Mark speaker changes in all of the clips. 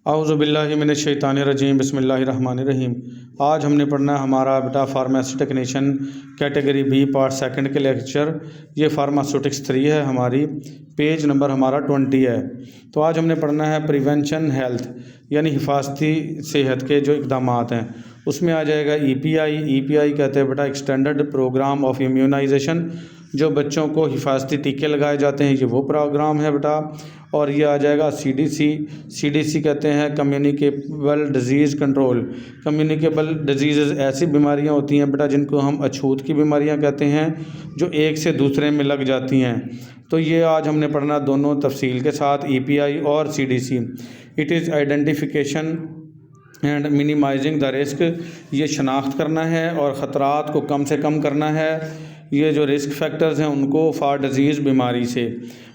Speaker 1: औज़ुबिल्लाहि मिनश्शैतानिर्रजीम बिस्मिल्लाहिर्रहमानिर्रहीम। आज हमने पढ़ना है हमारा बेटा pharmacy technician category B part second के लेक्चर। ये फार्मास्यूटिक्स 3 है हमारी, पेज नंबर हमारा 20 है। तो आज हमने पढ़ना है प्रिवेंशन हेल्थ यानी हिफाजती सेहत के जो इकदाम हैं उसमें आ जाएगा ईपीआई कहते हैं बेटा एक्सटेंडेड प्रोग्राम ऑफ इम्यूनाइजेशन। जो बच्चों को हिफाजती टीके लगाए जाते हैं ये वो प्रोग्राम है बेटा। और ये आ जाएगा सीडीसी कहते हैं communicable disease control. Communicable disease ऐसी बीमारियां होती हैं बेटा जिनको हम अछूत की बीमारियां कहते हैं जो एक से दूसरे में लग जाती हैं। तो ये आज हमने पढ़ना दोनों तफसील के साथ ईपीआई और CDC. It is identification and minimising the risk. ये शनाख्त करना है और ख़तरात को कम से कम करना है। ये जो रिस्क फैक्टर्स हैं उनको फॉर डिजीज़ बीमारी से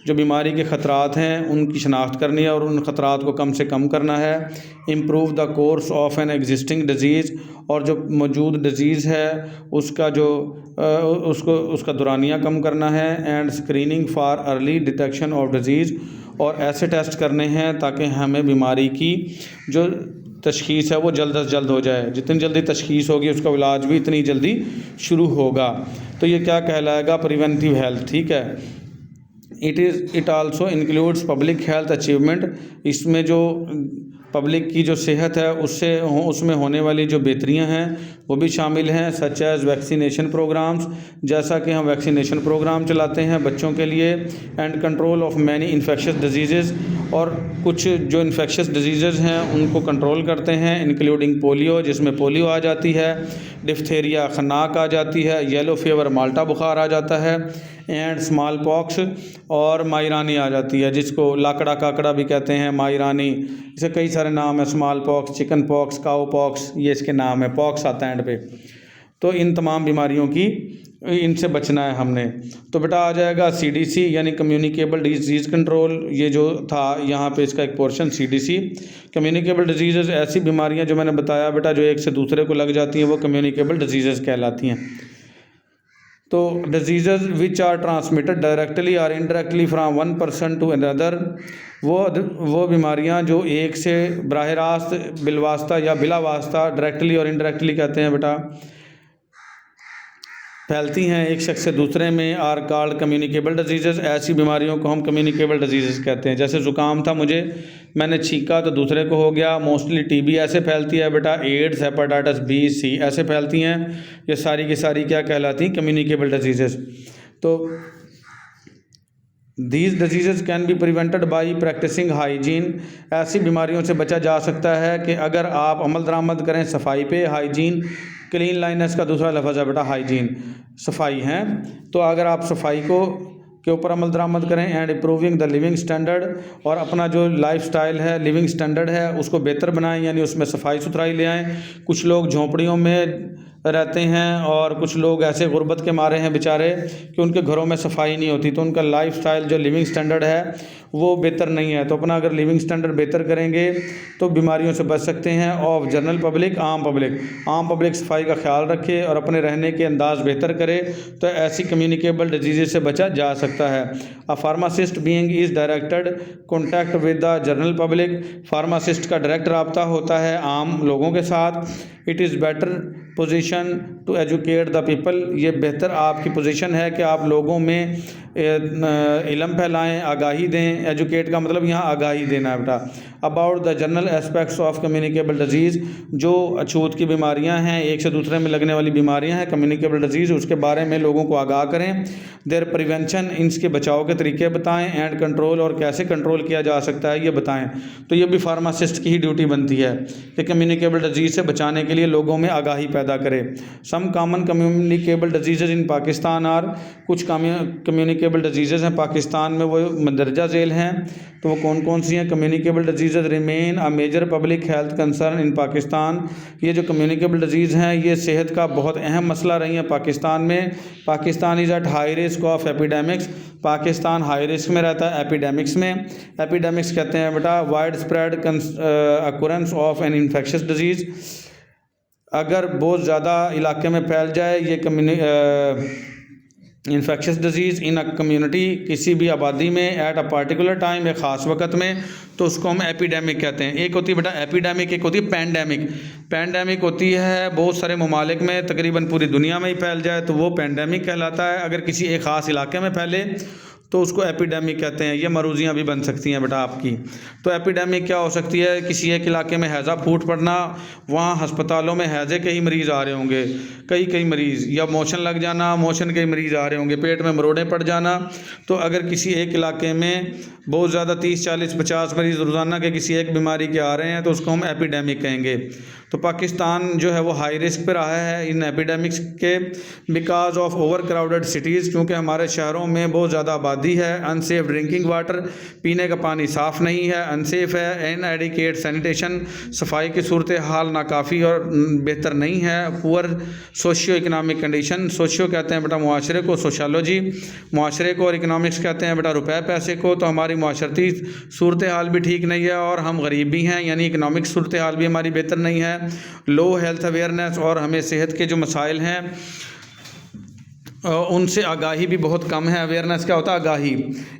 Speaker 1: जो बीमारी के ख़तरात हैं उनकी शनाख्त करनी है और उन ख़तरात को कम से कम करना है। Improve the course of an existing disease, और जो मौजूद डिजीज़ है उसका जो उसका दुरानिया कम करना है। And screening for early detection of disease, और ऐसे टेस्ट करने हैं ताकि हमें बीमारी की जो तशख़ीस है वो जल्द अज जल्द हो जाए। जितनी जल्दी तशख़ीस होगी उसका इलाज भी इतनी जल्दी शुरू होगा। तो ये क्या कहलाएगा? Preventive health. ठीक है। It also includes public health achievement. इसमें जो पब्लिक की जो सेहत है उसमें होने वाली जो बेहतरियां हैं वो भी शामिल हैं, सच एज़ वैक्सीनेशन प्रोग्राम्स, जैसा कि हम वैक्सीनेशन प्रोग्राम चलाते हैं बच्चों के लिए। And control of many infectious disease, और कुछ जो इन्फेक्शस डिजीज़ हैं उनको कंट्रोल करते हैं, इंक्लूडिंग पोलियो जिसमें पोलियो आ जाती है, डिफ्थेरिया खन्नाक आ जाती है, येलो फीवर माल्टा बुखार आ जाता है, एंड स्मॉल पॉक्स और मायरानी आ जाती है जिसको लाकड़ा काकड़ा भी कहते हैं, मायरानी, इसे कई सारे नाम है, स्मॉल पॉक्स, चिकन पॉक्स, काऊ पॉक्स, ये इसके नाम है, पॉक्स आता है एंड पे। तो इन तमाम बीमारियों की इनसे बचना है हमने। तो बेटा आ जाएगा सीडीसी यानी कम्युनिकेबल डिजीज़ कंट्रोल। ये जो था यहाँ पे इसका एक पोर्शन सीडीसी। कम्युनिकेबल डिजीज़ ऐसी बीमारियाँ जो मैंने बताया बेटा जो एक से दूसरे को लग जाती हैं वो कम्युनिकेबल डिजीज़ कहलाती हैं। तो diseases which are transmitted directly और indirectly from one person to another, वो बीमारियां जो एक से बराह रास्त बिलवास्ता या बिला वास्ता डायरेक्टली और इनडायरेक्टली कहते हैं बेटा फैलती हैं एक शख्स से दूसरे में, आर कॉल्ड कम्युनिकेबल डिजीज़। ऐसी बीमारियों को हम कम्युनिकेबल डिजीज़ कहते हैं। जैसे ज़ुकाम था मुझे, मैंने छींका तो दूसरे को हो गया। मोस्टली टीबी ऐसे फैलती है बेटा, एड्स, हेपेटाइटिस बी सी ऐसे फैलती हैं। ये सारी की सारी क्या कहलाती हैं? Communicable diseases. तो these diseases can be prevented by practising hygiene. ऐसी बीमारियों से बचा जा सकता है कि अगर आप अमल दरामद करें सफाई पे। हाइजीन, क्लीन लाइनेस का दूसरा लफ्ज़ है बेटा हाइजीन, सफाई है। तो अगर आप सफाई के ऊपर अमल दरामद करें। And improving the living standard, और अपना जो लाइफ स्टाइल है, लिविंग स्टैंडर्ड है उसको बेहतर बनाएं, यानी उसमें सफाई सुथराई ले आएँ। कुछ लोग झोंपड़ियों में रहते हैं और कुछ लोग ऐसे गुर्बत के मारे हैं बेचारे कि उनके घरों में सफाई नहीं होती, तो उनका लाइफ स्टाइल जो लिविंग स्टैंडर्ड है वो बेहतर नहीं है। तो अपना अगर लिविंग स्टैंडर्ड बेहतर करेंगे तो बीमारियों से बच सकते हैं। ऑफ जनरल पब्लिक, आम पब्लिक सफाई का ख्याल रखे और अपने रहने के अंदाज बेहतर करे तो ऐसी कम्युनिकेबल डिजीज़ से बचा जा सकता है। A pharmacist being is directed contact with the general public. Pharmacist का डायरेक्ट रब्ता होता है आम लोगों के साथ। It is better position to educate the people. ये बेहतर आपकी पोजीशन है कि आप लोगों में इल्म फैलाएं, आगाही दें। एजुकेट का मतलब यहाँ आगाही देना है बेटा। About the general aspects of communicable disease, जो अछूत की बीमारियाँ हैं, एक से दूसरे में लगने वाली बीमारियाँ हैं कम्युनिकेबल डिजीज़, उसके बारे में लोगों को आगाह करें। देयर प्रिवेंशन, इनके बचाव के तरीके बताएं। एंड कंट्रोल, और कैसे कंट्रोल किया जा सकता है ये बताएं। तो ये भी फार्मासिस्ट की ही ड्यूटी बनती है कि कम्युनिकेबल डिजीज़ से बचाने के लिए लोगों में आगाही पैदा करे। Some common communicable disease in Pakistan are, कुछ कम्युनिकेबल डिजीज़ हैं पाकिस्तान में वो मंदरजा झेल हैं। तो वो कौन कौन सी हैं? Communicable disease remain a major public health concern in Pakistan. ये जो कम्युनिकेबल डिजीज़ हैं ये सेहत का बहुत अहम मसला रही है पाकिस्तान में। Pakistan is at high risk of epidemics. Pakistan high risk में रहता है एपिडेमिक्स में। एपिडेमिक्स कहते हैं बेटा wide spread occurrence of an infectious disease. अगर बहुत ज़्यादा इलाके में फैल जाए ये infectious disease in a community, किसी भी आबादी में एट अ पार्टिकुलर टाइम, एक ख़ास वक्त में, तो उसको हम एपिडेमिक कहते हैं। एक होती है बेटा एपिडेमिक, एक होती है पैंडेमिक। पैंडेमिक होती है बहुत सारे ममालिक में, तकरीबन पूरी दुनिया में ही फैल जाए तो वो पैंडेमिक कहलाता है। अगर किसी एक ख़ास इलाके में फैले तो उसको एपिडेमिक कहते हैं। ये मरूजियाँ भी बन सकती हैं बेटा आपकी। तो एपिडेमिक क्या हो सकती है? किसी एक इलाके में हैज़ा फूट पड़ना, वहाँ हस्पतालों में हैज़े के ही मरीज़ आ रहे होंगे, कई मरीज़, या मोशन लग जाना, मोशन के मरीज़ आ रहे होंगे, पेट में मरोड़े पड़ जाना। तो अगर किसी एक इलाके में बहुत ज़्यादा 30, 40, 50 मरीज़ रोज़ाना के किसी एक बीमारी के आ रहे हैं तो उसको हम एपिडेमिक कहेंगे। तो पाकिस्तान जो है वो हाई रिस्क पे रहा है इन एपिडेमिक्स के, because of over crowded cities, क्योंकि हमारे शहरों में बहुत ज़्यादा आबादी है। अनसेफ ड्रिंकिंग वाटर, पीने का पानी साफ़ नहीं है, अनसेफ है। इनएडिक्वेट सैनिटेशन, सफाई की सूरत हाल नाकाफ़ी और बेहतर नहीं है। Poor socio economic condition, socio कहते हैं बेटा मुआशरे को, सोशोलॉजी मुआशरे को, और इकनॉमिक्स कहते हैं बेटा रुपए पैसे को। तो हमारी माशरती सूरत हाल भी ठीक नहीं है और हम गरीब भी हैं, यानी इकनॉमिक सूरत हाल भी हमारी बेहतर नहीं है। लो हेल्थ अवेयरनेस, और हमें सेहत के जो मसाइल हैं उनसे आगाही भी बहुत कम है। अवेयरनेस क्या होता है? आगाही।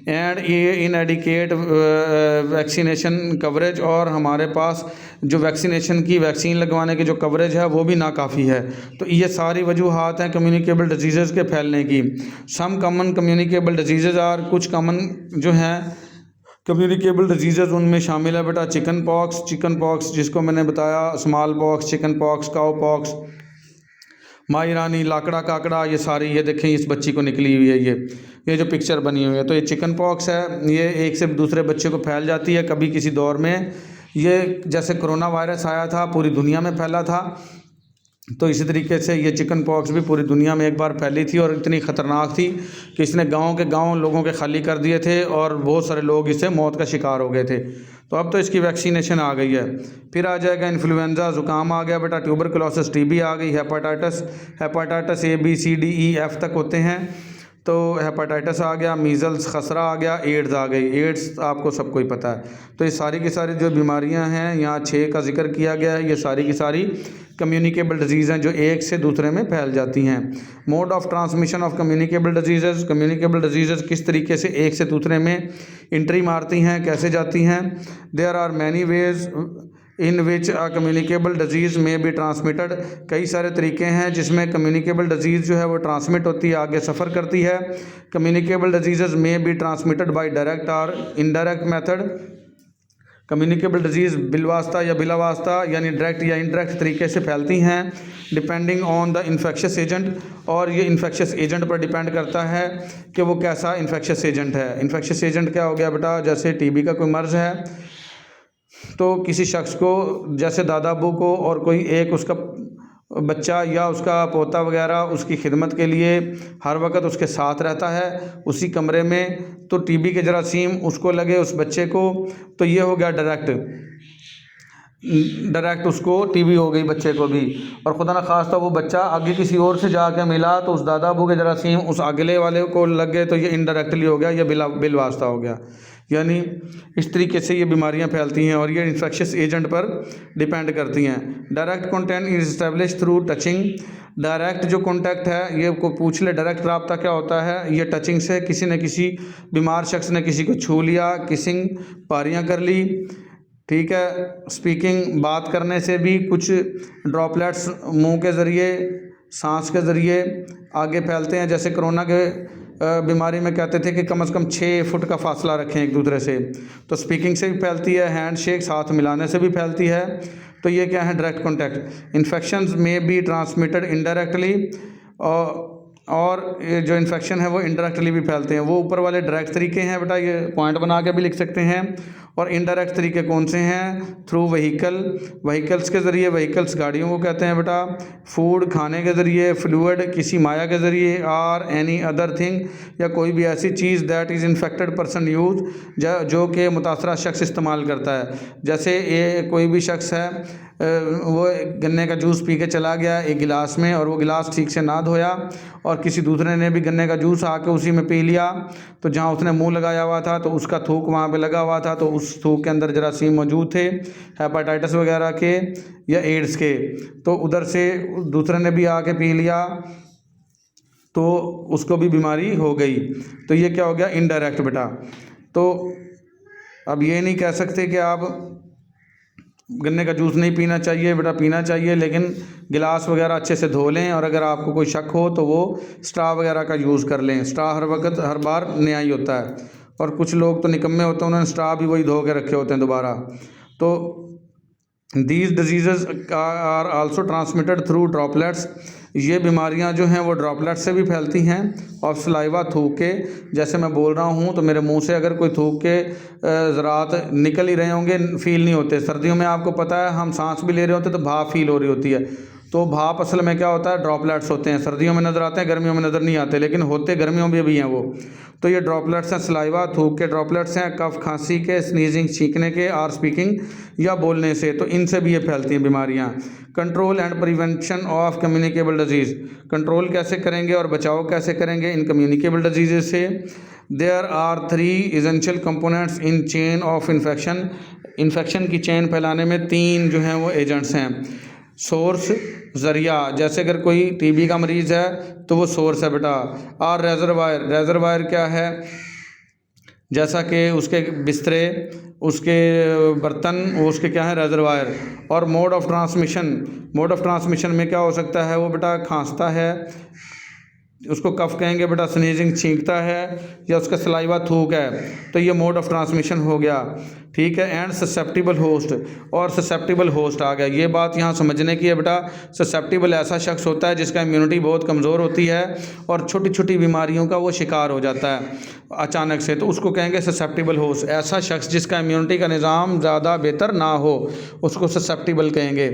Speaker 1: एंड ये इनएडिकेट वैक्सीनेशन कवरेज, और हमारे पास जो वैक्सीन लगवाने की जो कवरेज है वो भी नाकाफ़ी है। तो ये सारी वजूहात हैं कम्युनिकेबल डिजीज़ के फैलने की। Some common communicable disease are, कुछ कॉमन जो हैं कम्युनिकेबल डिजीज़ उनमें शामिल है बेटा चिकन पॉक्स जिसको मैंने बताया, smallpox, chickenpox, cowpox, माई रानी, लाकड़ा काकड़ा, ये सारी, ये देखें इस बच्ची को निकली हुई है, ये जो पिक्चर बनी हुई है, तो ये चिकन पॉक्स है। ये एक से दूसरे बच्चे को फैल जाती है कभी किसी दौर में। ये जैसे कोरोना वायरस आया था पूरी दुनिया में फैला था, तो इसी तरीके से ये चिकन पॉक्स भी पूरी दुनिया में एक बार फैली थी और इतनी ख़तरनाक थी कि इसने गांव के गांव लोगों के खाली कर दिए थे और बहुत सारे लोग इससे मौत का शिकार हो गए थे। तो अब तो इसकी वैक्सीनेशन आ गई है। फिर आ जाएगा इन्फ्लुएंजा, ज़ुकाम आ गया बेटा, ट्यूबरकुलोसिस, टीबी आ गई, hepatitis A B C D E F तक होते हैं। तो हेपाटाइटिस आ गया, मीज़ल्स, खसरा आ गया, एड्स आ गई। एड्स आपको सबको ही पता है। तो ये सारी की सारी जो बीमारियां हैं, यहाँ 6 का जिक्र किया गया है, ये सारी की सारी कम्युनिकेबल डिजीज़ हैं जो एक से दूसरे में फैल जाती हैं। Mode of transmission of communicable disease किस तरीके से एक से दूसरे में एंट्री मारती हैं, कैसे जाती हैं? There are many ways in which a communicable disease may be transmitted, कई सारे तरीके हैं जिसमें कम्युनिकेबल डिजीज़ जो है वो ट्रांसमिट होती है, आगे सफ़र करती है। Communicable disease may be transmitted by direct और इनडायरेक्ट मेथड। कम्युनिकेबल डिजीज़ बिलवास्ता या बिलावास्ता यानी डायरेक्ट या इनडायरेक्ट तरीके से फैलती हैं, depending on the infectious agent, और ये इन्फेक्शस एजेंट पर डिपेंड करता है कि वो कैसा इन्फेक्शस एजेंट है। इन्फेक्शस एजेंट क्या हो गया बेटा? जैसे टीबी का कोई मर्ज़ है तो किसी शख्स को, जैसे दादा अबू को, और कोई एक उसका बच्चा या उसका पोता वगैरह उसकी खिदमत के लिए हर वक्त उसके साथ रहता है उसी कमरे में, तो टीबी के जरासीम उसको लगे उस बच्चे को, तो ये हो गया डायरेक्ट उसको टीबी हो गई बच्चे को भी। और खुदा न खास्ता वो बच्चा आगे किसी और से जाके मिला तो उस दादा अबू के जरासीम उस अगले वाले को लग गए, तो ये इनडायरेक्टली हो गया, ये बिलवास्ता हो गया। यानी इस तरीके से ये बीमारियां फैलती हैं और ये इन्फेक्शस एजेंट पर डिपेंड करती हैं। Direct contact is establish through touching, direct जो कॉन्टैक्ट है, ये को पूछ ले डायरेक्ट रब्ता क्या होता है? ये टचिंग से, किसी न किसी बीमार शख्स ने किसी को छू लिया, किसिंग, पारियां कर ली, ठीक है। स्पीकिंग, बात करने से भी कुछ ड्रॉपलेट्स मुंह के ज़रिए, सांस के ज़रिए आगे फैलते हैं। जैसे कोरोना के बीमारी में कहते थे कि कम से कम 6 फुट का फासला रखें एक दूसरे से, तो स्पीकिंग से भी फैलती है, हैंड शेक, हाथ मिलाने से भी फैलती है। तो ये क्या है? Direct contact. इन्फेक्शंस में बी ट्रांसमिटेड इनडायरेक्टली, और ये जो इन्फेक्शन है वो इनडायरेक्टली भी फैलते हैं। वो ऊपर वाले डायरेक्ट तरीके हैं बेटा, ये पॉइंट बना के भी लिख सकते हैं। और इनडायरेक्ट तरीके कौन से हैं? थ्रू व्हीकल्स के ज़रिए, व्हीकल्स गाड़ियों को कहते हैं बेटा। फूड, खाने के ज़रिए। फ्लूइड, किसी माया के ज़रिए। आर एनी अदर थिंग, या कोई भी ऐसी चीज़ that is infected person use, जो कि मुतासरा शख्स इस्तेमाल करता है। जैसे ये कोई भी शख्स है, वो गन्ने का जूस पी के चला गया एक गिलास में, और वो गिलास ठीक से ना धोया और किसी दूसरे ने भी गन्ने का जूस आके उसी में पी लिया, तो जहाँ उसने मुंह लगाया हुआ था तो उसका थूक वहाँ पे लगा हुआ था, तो उस थूक के अंदर जरासीम मौजूद थे, हेपाटाइटिस वगैरह के या एड्स के, तो उधर से दूसरे ने भी आके पी लिया, तो उसको भी बीमारी हो गई। तो ये क्या हो गया, इनडायरेक्ट बेटा। तो अब ये नहीं कह सकते कि आप गन्ने का जूस नहीं पीना चाहिए, बेटा पीना चाहिए, लेकिन गिलास वगैरह अच्छे से धो लें, और अगर आपको कोई शक हो तो वो स्ट्रा वगैरह का यूज़ कर लें। स्ट्रा हर वक्त हर बार नया ही होता है, और कुछ लोग तो निकम्मे होते हैं, उन्होंने स्ट्रा भी वही धो के रखे होते हैं दोबारा। तो these disease are also transmitted through droplets. ये बीमारियां जो हैं वो ड्रॉपलेट से भी फैलती हैं, और सलाइवा थूक के, जैसे मैं बोल रहा हूँ तो मेरे मुंह से अगर कोई थूक के ज़रात निकल ही रहे होंगे, फील नहीं होते। सर्दियों में आपको पता है हम सांस भी ले रहे होते तो भाप फील हो रही होती है। तो भाप असल में क्या होता है, ड्रॉपलेट्स होते हैं। सर्दियों में नज़र आते हैं, गर्मियों में नज़र नहीं आते, लेकिन होते गर्मियों में भी हैं वो। तो ये ड्रॉपलेट्स हैं, सलाइवा थूक के ड्रॉपलेट्स हैं, कफ खांसी के, स्नीजिंग छींकने के, और स्पीकिंग या बोलने से, तो इनसे भी ये फैलती हैं बीमारियां। Control and prevention of communicable disease. Control कैसे करेंगे और बचाव कैसे करेंगे इन कम्युनिकेबल डिजीज़ से? There are 3 essential components in chain of infection. Infection की चेन फैलाने में 3 जो हैं वो एजेंट्स हैं। सोर्स, ज़रिया, जैसे अगर कोई टीबी का मरीज़ है तो वो सोर्स है बेटा। और रेजरवायर, रेजरवायर क्या है, जैसा कि उसके बिस्तरे, उसके बर्तन, वो उसके क्या है, रेजरवायर। और mode of transmission, mode of transmission में क्या हो सकता है, वो बेटा खांसता है, उसको कफ कहेंगे बेटा, स्नीजिंग छींकता है, या उसका सलाइवा थूक है, तो ये मोड ऑफ ट्रांसमिशन हो गया। ठीक है। एंड ससेप्टिबल होस्ट, और ससेप्टिबल होस्ट आ गया। ये बात यहाँ समझने की है बेटा। ससेप्टिबल ऐसा शख्स होता है जिसका इम्यूनिटी बहुत कमज़ोर होती है और छोटी छोटी बीमारियों का वो शिकार हो जाता है अचानक से, तो उसको कहेंगे ससेप्टिबल होस्ट। ऐसा शख्स जिसका इम्यूनिटी का निज़ाम ज़्यादा बेहतर ना हो, उसको ससेप्टिबल कहेंगे।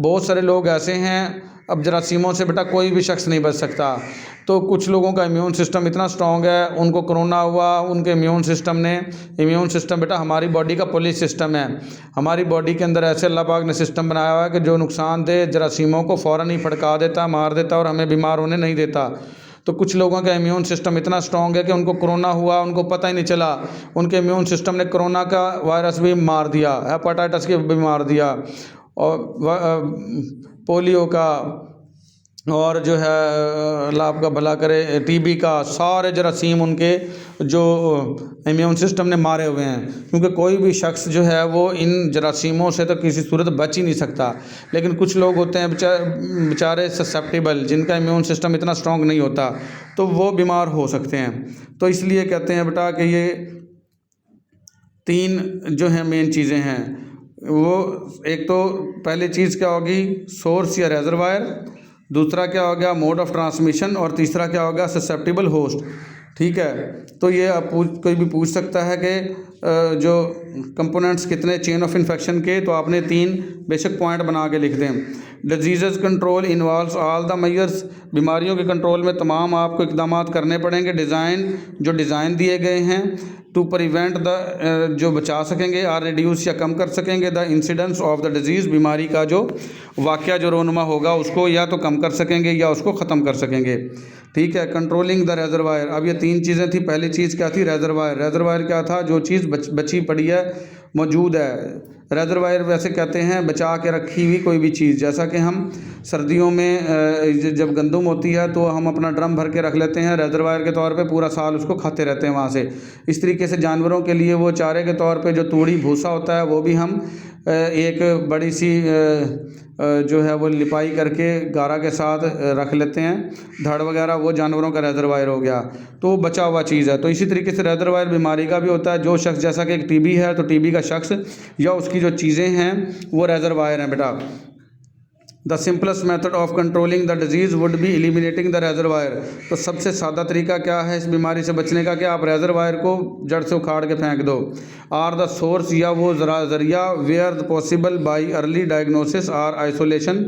Speaker 1: बहुत सारे लोग ऐसे हैं, अब जरासीमों से बेटा कोई भी शख्स नहीं बच सकता। तो कुछ लोगों का इम्यून सिस्टम इतना स्ट्रॉन्ग है, उनको कोरोना हुआ, उनके इम्यून सिस्टम बेटा हमारी बॉडी का पुलिस सिस्टम है। हमारी बॉडी के अंदर ऐसे अल्लाह पाक ने सिस्टम बनाया हुआ है कि जो नुकसानदेह जरासीमों को फ़ौरन ही फटका देता, मार देता, और हमें बीमार होने नहीं देता। तो कुछ लोगों का इम्यून सिस्टम इतना स्ट्रॉन्ग है कि उनको कोरोना हुआ, उनको पता ही नहीं चला, उनके इम्यून सिस्टम ने कोरोना का वायरस भी मार दिया, हेपेटाइटिस के भी मार दिया, और पोलियो का, और जो है अल्लाह आपका भला करे टीबी का, सारे जरासीम उनके जो इम्यून सिस्टम ने मारे हुए हैं। क्योंकि कोई भी शख्स जो है वो इन जरासीमों से तो किसी सूरत बच ही नहीं सकता। लेकिन कुछ लोग होते हैं बेचारे ससेप्टिबल, जिनका इम्यून सिस्टम इतना स्ट्रॉन्ग नहीं होता, तो वो बीमार हो सकते हैं। तो इसलिए कहते हैं बेटा कि ये 3 जो है मेन चीज़ें हैं। वो एक तो पहली चीज़ क्या होगी, सोर्स या रेजरवायर, दूसरा क्या हो गया मोड ऑफ ट्रांसमिशन, और तीसरा क्या हो गया ससेप्टिबल होस्ट। ठीक है। तो ये कोई भी पूछ सकता है कि जो कंपोनेंट्स कितने चेन ऑफ इन्फेक्शन के, तो आपने 3 बेसिक पॉइंट बना के लिख दें। Disease control involves all the measures. बीमारियों के कंट्रोल में तमाम आपको इकदाम करने पड़ेंगे। जो डिज़ाइन दिए गए हैं टू प्रिवेंट द, जो बचा सकेंगे, और रिड्यूस या कम कर सकेंगे the incidence of the disease. बीमारी का जो वाक़या जो रोनुमा होगा उसको या तो कम कर सकेंगे या उसको ख़त्म कर सकेंगे। ठीक है। कंट्रोलिंग द रेजरवायर, अब ये 3 चीज़ें थी। पहली चीज़ क्या थी, रेजरवायर। रेजरवायर क्या था, जो चीज़ बची पड़ी है, मौजूद है। रेजरवायर वैसे कहते हैं बचा के रखी हुई कोई भी चीज़। जैसा कि हम सर्दियों में जब गंदम होती है तो हम अपना ड्रम भर के रख लेते हैं रेजरवायर के तौर पे, पूरा साल उसको खाते रहते हैं वहाँ से। इस तरीके से जानवरों के लिए वो चारे के तौर पे जो तूड़ी भूसा होता है वो भी हम एक बड़ी सी जो है वो लिपाई करके गारा के साथ रख लेते हैं। धड़ वगैरह वो जानवरों का रेजरवायर हो गया, तो बचा हुआ चीज़ है। तो इसी तरीके से रेजरवायर बीमारी का भी होता है। जो शख्स, जैसा कि एक टीबी है तो टीबी का शख्स या उसकी जो चीज़ें हैं वो रेजरवायर हैं बेटा। The simplest method of controlling the disease would be eliminating the reservoir. तो सबसे सादा तरीका क्या है इस बीमारी से बचने का, कि आप रेजरवायर को जड़ से उखाड़ के फेंक दो। आर द सोर्स, या वो ज़रिया, where possible by early diagnosis or isolation,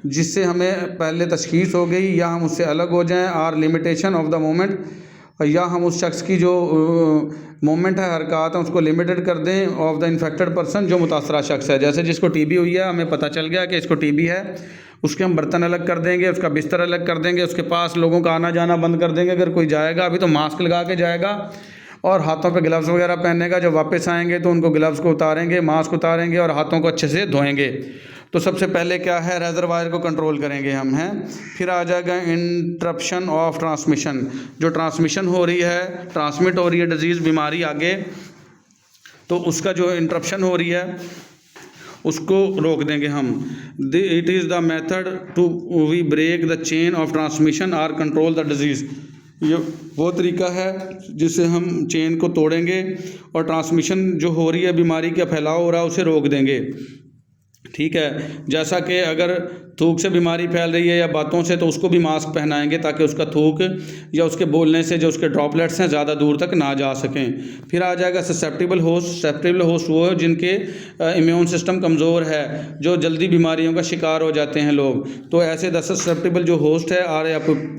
Speaker 1: जिससे हमें पहले तशखीस हो गई या हम उससे अलग हो जाएं। Or limitation of the movement, या हम उस शख्स की जो मोमेंट है, हरकत है, उसको लिमिटेड कर दें। ऑफ द इन्फेक्टेड पर्सन, जो मुतासरा शख्स है। जैसे जिसको टीबी हुई है, हमें पता चल गया कि इसको टीबी है, उसके हम बर्तन अलग कर देंगे, उसका बिस्तर अलग कर देंगे, उसके पास लोगों का आना जाना बंद कर देंगे। अगर कोई जाएगा अभी तो मास्क लगा के जाएगा और हाथों पे ग्लव्स वगैरह पहनेगा। जब वापस आएंगे तो उनको ग्लव्स को उतारेंगे, मास्क उतारेंगे और हाथों को अच्छे से धोएंगे। तो सबसे पहले क्या है, रेजरवायर को कंट्रोल करेंगे हम हैं। फिर आ जाएगा इंटरप्शन ऑफ ट्रांसमिशन, जो ट्रांसमिशन हो रही है, ट्रांसमिट हो रही है डिजीज़, बीमारी आगे, तो उसका जो इंटरप्शन हो रही है उसको रोक देंगे हम। It is the method to we break the chain of transmission or control the disease. ये वो तरीका है जिससे हम चेन को तोड़ेंगे और ट्रांसमिशन जो हो रही है, बीमारी का फैलाव हो रहा है, उसे रोक देंगे। ठीक है, जैसा कि अगर थूक से बीमारी फैल रही है या बातों से, तो उसको भी मास्क पहनाएंगे ताकि उसका थूक या उसके बोलने से जो उसके ड्रॉपलेट्स हैं ज़्यादा दूर तक ना जा सकें। फिर आ जाएगा ससेप्टिबल होस्ट। ससेप्टिबल होस्ट वो है जिनके इम्यून सिस्टम कमज़ोर है, जो जल्दी बीमारियों का शिकार हो जाते हैं लोग। तो ऐसे ससेप्टिबल जो होस्ट है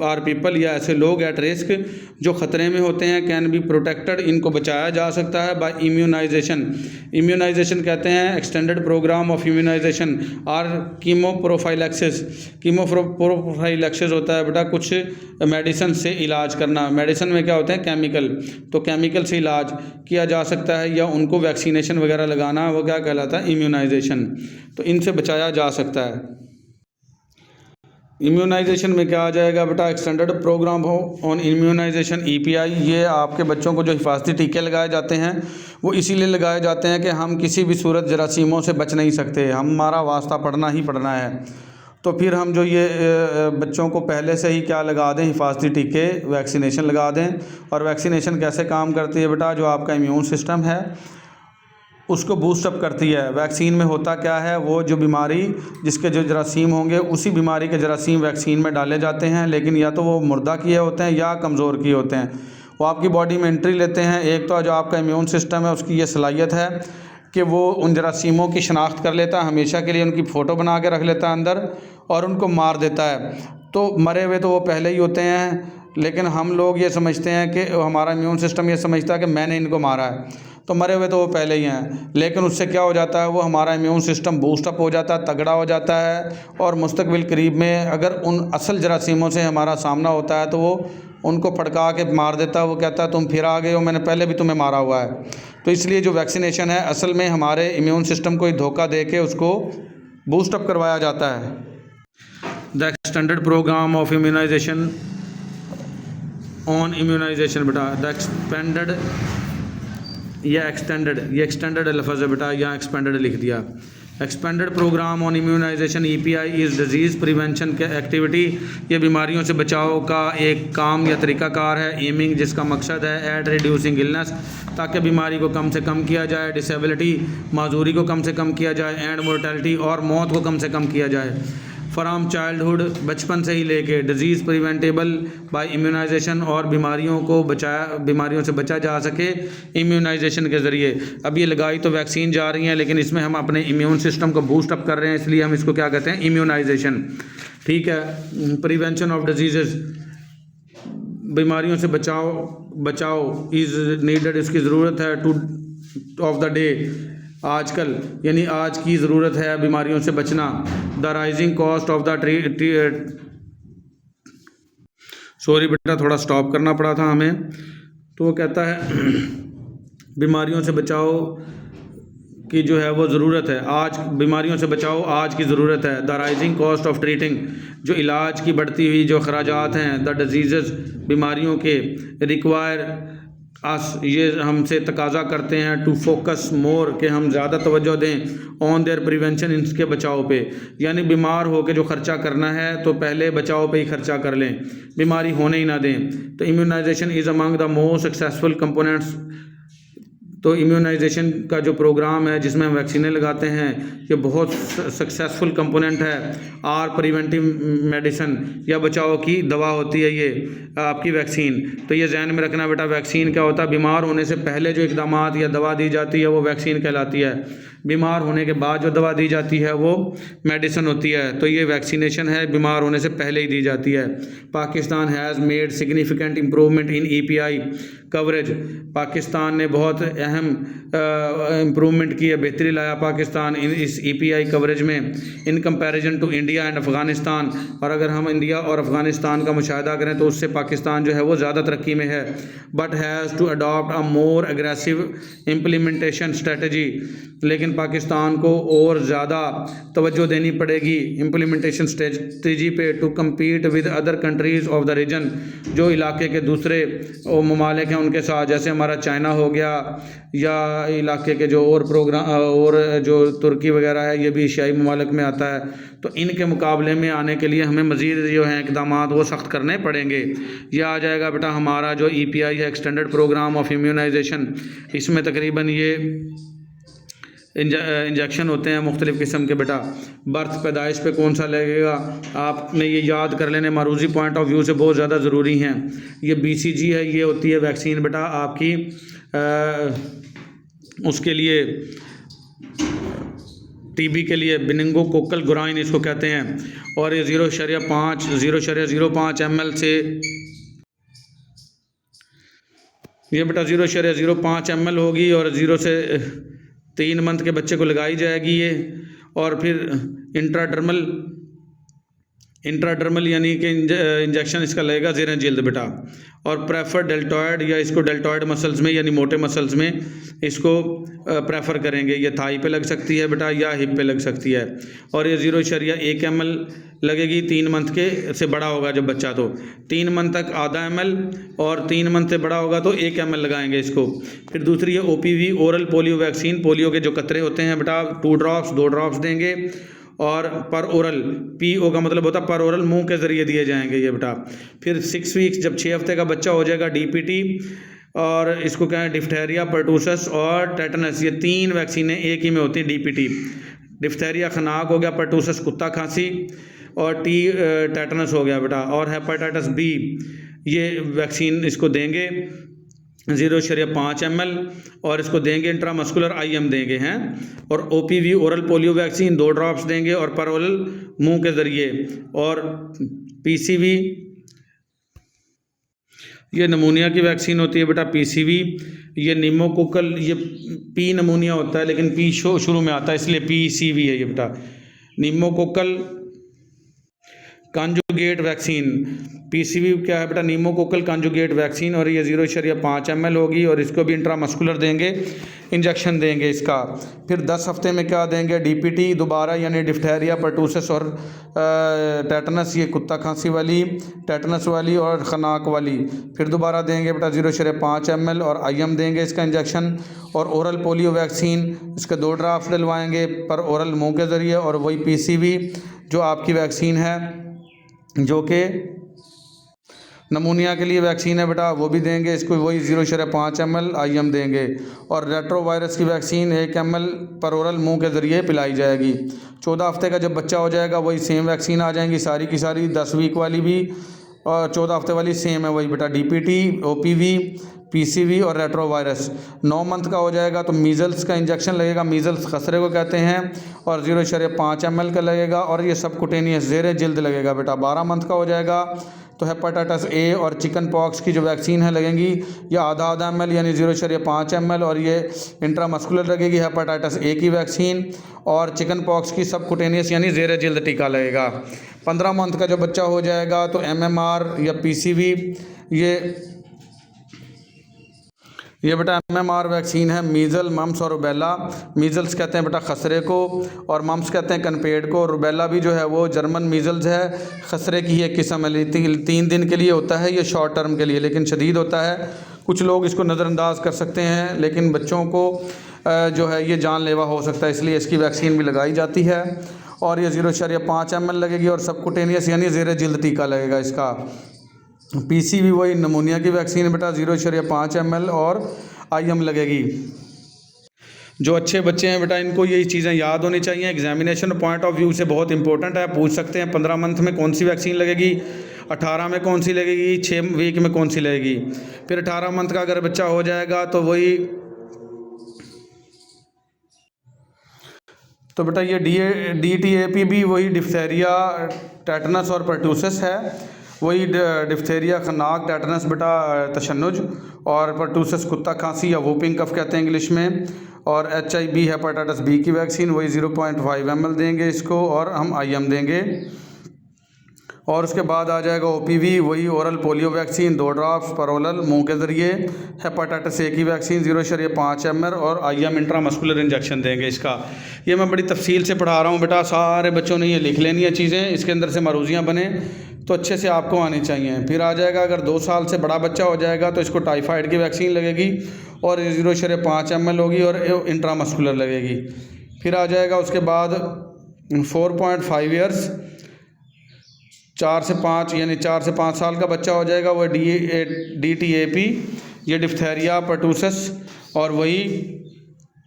Speaker 1: आर पीपल, या ऐसे लोग एट रिस्क जो ख़तरे में होते हैं, कैन बी प्रोटेक्टेड, इनको बचाया जा सकता है बाय इम्यूनाइजेशन। इम्यूनाइजेशन कहते हैं एक्सटेंडेड प्रोग्राम ऑफ इम्यूनाइजेशन और कीमोप्रोफाइलैक्सिस। कीमोप्रोफाइलैक्सिस होता है बेटा कुछ मेडिसिन से इलाज करना। मेडिसिन में क्या होते हैं, केमिकल, तो केमिकल से इलाज किया जा सकता है, या उनको वैक्सीनेशन वगैरह लगाना, वो क्या कहलाता है, इम्यूनाइजेशन। तो इनसे बचाया जा सकता है। इम्यूनाइजेशन में क्या आ जाएगा बेटा, एक्सटेंडेड प्रोग्राम हो ऑन इम्यूनाइजेशन EPI। ये आपके बच्चों को जो हिफाजती टीके लगाए जाते हैं वो इसीलिए लगाए जाते हैं कि हम किसी भी सूरत जरासीमों से बच नहीं सकते, हमारा वास्ता पढ़ना ही पढ़ना है। तो फिर हम जो ये बच्चों को पहले से ही क्या लगा दें, हिफाजती टीके, वैक्सीनेशन लगा दें। और वैक्सीनेशन कैसे काम करती है बेटा, जो आपका इम्यून सिस्टम है उसको बूस्टअप करती है। वैक्सीन में होता क्या है, वो जो बीमारी जिसके जो जरासीम होंगे, उसी बीमारी के जरासीम वैक्सीन में डाले जाते हैं, लेकिन या तो वो मुर्दा किए होते हैं या कमज़ोर किए होते हैं। वो आपकी बॉडी में एंट्री लेते हैं। एक तो जो आपका इम्यून सिस्टम है उसकी ये सलाहियत है कि वो उन जरासीमों की शनाख्त कर लेता है, हमेशा के लिए उनकी फ़ोटो बना के रख लेता है अंदर, और उनको मार देता है। तो मरे हुए तो वो पहले ही होते हैं, लेकिन हम लोग ये समझते हैं कि हमारा इम्यून सिस्टम ये समझता है कि मैंने इनको मारा है, तो मरे हुए तो वो पहले ही हैं। लेकिन उससे क्या हो जाता है, वो हमारा इम्यून सिस्टम बूस्टअप हो जाता है, तगड़ा हो जाता है, और मुस्तकबिल करीब में अगर उन असल जरासीमों से हमारा सामना होता है तो वो उनको फटका के मार देता है। वो कहता है तुम फिर आ गए हो, मैंने पहले भी तुम्हें मारा हुआ है। तो इसलिए जो वैक्सीनेशन है असल में हमारे इम्यून सिस्टम को धोखा दे के उसको बूस्टअप करवाया जाता है। The extended programme of immunisation on immunisation बेटा, द एक्सपेंडेड या एक्सटेंडेड, ये एक्सटेंडेड लफ्ज़ है बेटा, यहाँ एक्सपेंडेड लिख दिया। Expanded programme on immunisation EPI is disease prevention के एक्टिविटी। ये बीमारियों से बचाव का एक काम या तरीक़ाकार है। एमिंग, जिसका मकसद है एट रिड्यूसिंग इलनेस, ताकि बीमारी को कम से कम किया जाए, डिसेबिलिटी, माजूरी को कम से कम किया जाए, एंड मोर्टेलिटी, और मौत को कम से कम किया जाए। फ्राम चाइल्डहुड, बचपन से ही लेके, डिजीज़ प्रिवेंटेबल बाय इम्यूनाइजेशन, और बीमारियों से बचा जा सके इम्यूनाइजेशन के ज़रिए। अब ये लगाई तो वैक्सीन जा रही हैं, लेकिन इसमें हम अपने इम्यून सिस्टम को बूस्ट अप कर रहे हैं, इसलिए हम इसको क्या कहते हैं, इम्यूनाइजेशन। ठीक है। प्रिवेंशन ऑफ डिजीज़, बीमारियों से बचाव इज़ नीडेड, इसकी ज़रूरत है टू ऑफ द डे, आजकल, यानी आज की ज़रूरत है बीमारियों से बचना। The rising cost of the sorry बेटा, थोड़ा स्टॉप करना पड़ा था हमें। तो वो कहता है बीमारियों से बचाव की जो है वो ज़रूरत है, आज बीमारियों से बचाओ आज की ज़रूरत है। The rising cost of treating, जो इलाज की बढ़ती हुई जो खराजात हैं, द डिजीज़, बीमारियों के, रिक्वायर अस, ये हमसे तकाजा करते हैं टू फोकस मोर, के हम ज़्यादा तवज्जो दें ऑन देयर प्रिवेंशन, इनके बचाव पे। यानी बीमार हो के जो ख़र्चा करना है तो पहले बचाव पे ही खर्चा कर लें, बीमारी होने ही ना दें। तो immunisation is among the most successful components. तो इम्यूनाइजेशन का जो प्रोग्राम है जिसमें हम वैक्सीनें लगाते हैं, ये बहुत सक्सेसफुल कंपोनेंट है। आर प्रिवेंटिव मेडिसिन, या बचाव की दवा होती है ये आपकी वैक्सीन। तो ये ध्यान में रखना बेटा, वैक्सीन क्या होता है, बीमार होने से पहले जो इकदामात या दवा दी जाती है वो वैक्सीन कहलाती है। बीमार होने के बाद जो दवा दी जाती है वो मेडिसिन होती है। तो ये वैक्सीनेशन है, बीमार होने से पहले ही दी जाती है। Pakistan has made significant improvement in EPI coverage. Pakistan ने बहुत अहम इम्प्रूवमेंट की है, बेहतरी लाया पाकिस्तान इस EPI कवरेज में in comparison to India and Afghanistan. और अगर हम इंडिया और अफ़गानिस्तान का मुशाहिदा करें तो उससे पाकिस्तान जो है वो ज़्यादा तरक्की में है। But has to adopt a more aggressive implementation strategy, लेकिन पाकिस्तान को और ज़्यादा तवज्जो देनी पड़ेगी इम्प्लीमेंटेशन स्ट्रेटजी पे to compete with other countries of the region, जो इलाके के दूसरे ममालिक हैं उनके साथ, जैसे हमारा चाइना हो गया या इलाके के जो और प्रोग्राम और जो तुर्की वगैरह है, ये भी एशियाई ममालिक में आता है। तो इनके मुकाबले में आने के लिए हमें मज़ीद जो है इक़दाम वो सख्त करने पड़ेंगे। यह आ जाएगा बेटा हमारा जो EPI है, एक्सटेंडेड प्रोग्राम ऑफ इम्यूनाइजेशन। इसमें तकरीबन ये इंजेक्शन होते हैं मुख्तलिफ़ किस्म के। बेटा बर्थ पैदाइश पे कौन सा लगेगा, आपने ये याद कर लेने, मारूजी पॉइंट ऑफ व्यू से बहुत ज़्यादा ज़रूरी हैं। ये BCG है, ये होती है वैक्सीन बेटा आपकी उसके लिए TB के लिए, मेनिंगोकोकल गुराइन इसको कहते हैं। और ये 0.05 ml से ये बेटा 0.05 ml होगी और 0 से 3 मंथ के बच्चे को लगाई जाएगी ये। और फिर इंट्राडर्मल यानी कि इंजेक्शन इसका लगेगा ज़ेर जिल्द बेटा। और प्रेफर डेल्टॉयड या इसको डेल्टॉयड मसल्स में यानी मोटे मसल्स में इसको प्रेफर करेंगे। ये थाई पे लग सकती है बेटा या हिप पे लग सकती है। और ये 0.1 ml लगेगी 3 मंथ के से बड़ा होगा जब बच्चा, तो 3 मंथ तक आधा ml और 3 मंथ से बड़ा होगा तो 1 ml लगाएंगे इसको। फिर दूसरी है OPV oral polio vaccine, polio के जो कतरे होते हैं बेटा 2 ड्रॉप्स देंगे। और पर ओरल, PO का मतलब होता है पर ओरल, मुंह के ज़रिए दिए जाएंगे ये बेटा। फिर 6 वीक्स जब 6 हफ्ते का बच्चा हो जाएगा DPT, और इसको क्या है डिफ्थेरिया, पर्टूसस और टेटनस, ये 3 वैक्सीनें एक ही में होती हैं DPT। डिफ्थेरिया खनाक हो गया, पर्टूसस कुत्ता खांसी और टेटनस हो गया बेटा। और हेपेटाइटिस B ये वैक्सीन इसको देंगे 0.5 ml और इसको देंगे इंट्रामस्कुलर IM देंगे हैं। और OPV oral polio vaccine 2 drops देंगे और पर ओरल मुंह के ज़रिए। और PCV ये नमूनिया की वैक्सीन होती है बेटा PCV। ये निमोकोकल, ये P नमूनिया होता है लेकिन P शुरू में आता है इसलिए PCV है ये बेटा। निमोकोकल कॉन्जुगेट वैक्सीन, PCV क्या है बेटा, निमोकोकल कॉन्जुगेट वैक्सीन। और ये 0.5 ml होगी और इसको भी इंट्रामस्कुलर देंगे, इंजेक्शन देंगे इसका। फिर 10 हफ्ते में क्या देंगे DPT दोबारा, यानी डिफ्थेरिया, पर्टूसस और टेटनस, ये कुत्ता खांसी वाली, टेटनस वाली और खनाक वाली। फिर दोबारा देंगे बेटा 0.5 ml और IM देंगे इसका इंजेक्शन। और ओरल पोलियो वैक्सीन इसके 2 ड्राफ्ट डलवाएंगे पर ओरल मुँह के ज़रिए। और वही PCV जो आपकी वैक्सीन है जो कि नमूनिया के लिए वैक्सीन है बेटा, वो भी देंगे इसको, वही 0.5 ml IM देंगे। और रेट्रो वायरस की वैक्सीन 1 ml पर ओरल मुंह के ज़रिए पिलाई जाएगी। 14 हफ्ते का जब बच्चा हो जाएगा वही सेम वैक्सीन आ जाएंगी सारी की सारी, 10 वीक वाली भी और 14 हफ्ते वाली सेम है वही बेटा, DPT, OPV, PCV और रेट्रो वायरस। 9 मंथ का हो जाएगा तो मीज़ल्स का इंजेक्शन लगेगा, मीज़ल्स खसरे को कहते हैं, और 0.5 ml का लगेगा और ये सबकुटेनियस ज़ेर जिल्द लगेगा बेटा। 12 मंथ का हो जाएगा तो हेपेटाइटिस A और चिकन पॉक्स की जो वैक्सीन है लगेंगी ये आधा ml यानी 0.5 ml, और ये इंट्रामस्कुलर लगेगी हेपेटाइटिस A की वैक्सीन। और चिकन पॉक्स की सबकुटेनियस यानी ज़ेर जिल्द टीका लगेगा। 15 मंथ का जो बच्चा हो जाएगा तो MMR या PCV, ये बेटा MMR वैक्सीन है, मीज़ल, मम्स और रुबेला। मीज़ल्स कहते हैं बेटा खसरे को और मम्स कहते हैं कनपेड को। रुबेला भी जो है वो जर्मन मीज़ल्स है, खसरे की एक किस्म है, 3 दिन के लिए होता है, ये शॉर्ट टर्म के लिए लेकिन शदीद होता है। कुछ लोग इसको नज़रअंदाज कर सकते हैं लेकिन बच्चों को जो है ये जानलेवा हो सकता है, इसलिए इसकी वैक्सीन भी लगाई जाती है। और ये 0.5 ml लगेगी और सबकुटेनियस यानी ज़ेर जिल्द टीका लगेगा इसका। PCV वही नमूनिया की वैक्सीन बेटा 0.5 ml और IM लगेगी। जो अच्छे बच्चे हैं बेटा इनको यही चीज़ें याद होनी चाहिए, एग्जामिनेशन पॉइंट ऑफ व्यू से बहुत इंपॉर्टेंट है। पूछ सकते हैं 15 मंथ में कौन सी वैक्सीन लगेगी, 18 में कौन सी लगेगी, 6 वीक में कौन सी लगेगी। फिर 18 मंथ का अगर बच्चा हो जाएगा तो वही तो बेटा ये DTaP भी वही डिफ्थेरिया, टेटनस और पर्टूसस है। वही डिफ्थेरिया, खन्नाक, टेटनस बेटा, तशन्नुज, और परटूसस कुत्ता खांसी या वोपिंग कफ कहते हैं इंग्लिश में, और HIV हेपेटाइटिस बी की वैक्सीन वही 0.5 ml देंगे इसको, और हम IM देंगे। और उसके बाद आ जाएगा OPV, वही ओरल पोलियो वैक्सीन 2 ड्रॉप्स पर ओरल मुँह के ज़रिए। हेपेटाइटिस A की वैक्सीन 0.5 ml और IM इंट्रामस्कुलर इंजेक्शन देंगे इसका। ये मैं बड़ी तफसील से पढ़ा रहा हूँ बेटा, सारे बच्चों ने ये लिख लेनी है चीज़ें, इसके अंदर से मरूजियाँ बने तो अच्छे से आपको आनी चाहिए। फिर आ जाएगा अगर 2 साल से बड़ा बच्चा हो जाएगा तो इसको टाइफाइड की वैक्सीन लगेगी और 0.5 ml होगी और इंट्रामस्कुलर लगेगी। फिर आ जाएगा उसके बाद 4.5 ईयर्स, 4 से 5 यानी 4 से 5 साल का बच्चा हो जाएगा, वो DTAP, ये डिफ्थेरिया, परटूसस और वही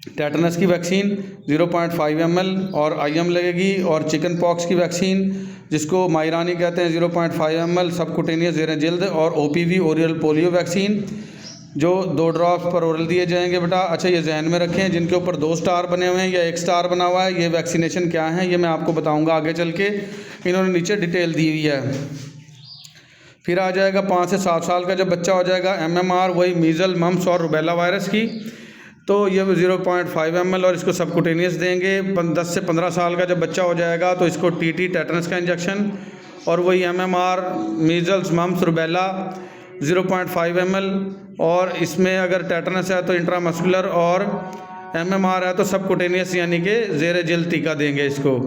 Speaker 1: टेटनस की वैक्सीन 0.5 ml और IM लगेगी। और चिकन पॉक्स की वैक्सीन जिसको मायरानी कहते हैं 0.5 ml सबकुटेनियस ज़ेरे जिल्द, और OPV ओरल पोलियो वैक्सीन जो 2 ड्रॉप्स पर ओरल दिए जाएंगे बेटा। अच्छा, ये जहन में रखें जिनके ऊपर 2 स्टार बने हुए हैं या 1 स्टार बना हुआ है, ये वैक्सीनेशन क्या है ये मैं आपको बताऊंगा आगे चल के, इन्होंने नीचे डिटेल दी हुई है। फिर आ जाएगा 5 से 7 साल का जब बच्चा हो जाएगा MMR, वही मीज़ल, मम्स और रुबेला वायरस की, तो ये 0.5 ml और इसको सबकुटेनियस देंगे। 10 से 15 साल का जब बच्चा हो जाएगा तो इसको TT टेटनस का इंजेक्शन, और वही MMR, measles, mumps, rubella 0.5 ml, और इसमें अगर टेटनस है तो इंट्रामस्कुलर, और MMR है तो सबकुटेनियस यानी कि ज़ेरे जिल्द टीका देंगे इसको।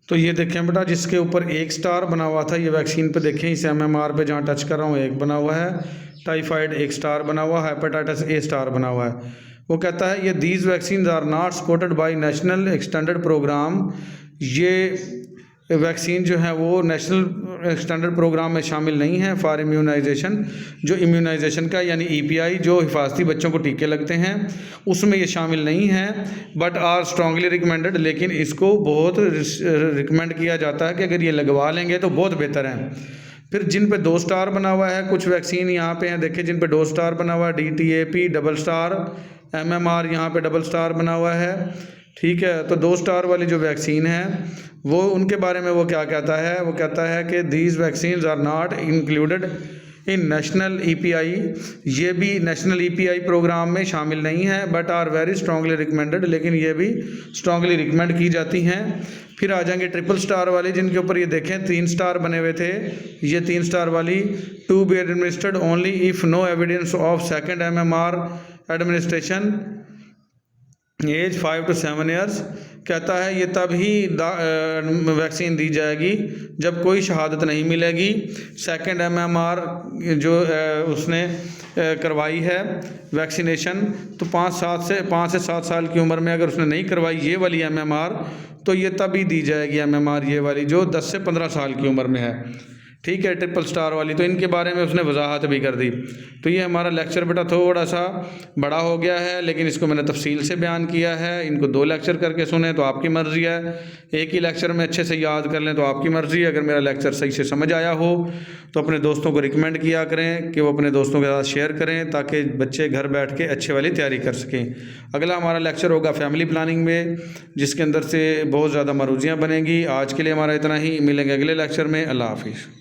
Speaker 1: तो ये देखें बेटा, जिसके ऊपर 1 स्टार बना हुआ था ये वैक्सीन पे देखें, इस MMR पे जहाँ टच कर रहा हूँ 1 बना हुआ है, टाइफाइड 1 स्टार बना हुआ है, हेपेटाइटिस A स्टार बना हुआ है। वो कहता है ये these vaccine are not supported by national extended programme, ये वैक्सीन जो है वो नेशनल एक्सटेंडेड प्रोग्राम में शामिल नहीं है फॉर इम्यूनाइजेशन, जो इम्यूनाइजेशन का यानी EPI जो हिफाजती बच्चों को टीके लगते हैं उसमें ये शामिल नहीं है, बट आर स्ट्रांगली रिकमेंडेड, लेकिन इसको बहुत रिकमेंड किया जाता है कि अगर ये लगवा लेंगे तो बहुत बेहतर है। फिर जिन पे 2 स्टार बना हुआ है, कुछ वैक्सीन यहाँ पे हैं देखिए जिन पे 2 स्टार बना हुआ है, DTAP डबल स्टार, MMR यहाँ पे डबल स्टार बना हुआ है, ठीक है। तो 2 स्टार वाली जो वैक्सीन है वो उनके बारे में वो क्या कहता है, वो कहता है कि these vaccine are not included in national EPI, ये भी नेशनल EPI प्रोग्राम में शामिल नहीं है, but are very strongly recommended, लेकिन ये भी स्ट्रांगली रिकमेंड की जाती हैं। फिर आ जाएंगे ट्रिपल स्टार वाली जिनके ऊपर ये देखें 3 स्टार बने हुए थे, ये 3 स्टार वाली, to be administered only if no evidence of second MMR administration, age 5 to 7 years, कहता है ये तभी वैक्सीन दी जाएगी जब कोई शहादत नहीं मिलेगी। सेकंड MMR जो उसने करवाई है वैक्सीनेशन, तो 5 से 7 साल की उम्र में अगर उसने नहीं करवाई ये वाली MMR, तो ये तभी दी जाएगी MMR ये वाली जो 10 से 15 साल की उम्र में है, ठीक है, ट्रिपल स्टार वाली। तो इनके बारे में उसने वजाहत भी कर दी। तो ये हमारा लेक्चर बेटा थोड़ा सा बड़ा हो गया है, लेकिन इसको मैंने तफसील से बयान किया है। इनको 2 लेक्चर करके सुने तो आपकी मर्ज़ी है, एक ही लेक्चर में अच्छे से याद कर लें तो आपकी मर्ज़ी है। अगर मेरा लेक्चर सही से समझ आया हो तो अपने दोस्तों को रिकमेंड किया करें कि वो अपने दोस्तों के साथ शेयर करें ताकि बच्चे घर बैठ के अच्छे वाली तैयारी कर सकें। अगला हमारा लेक्चर होगा फैमिली प्लानिंग में, जिसके अंदर से बहुत ज़्यादा मरूजियाँ बनेंगी। आज के लिए हमारा इतना ही, मिलेंगे अगले लेक्चर में। अल्लाह हाफिज़।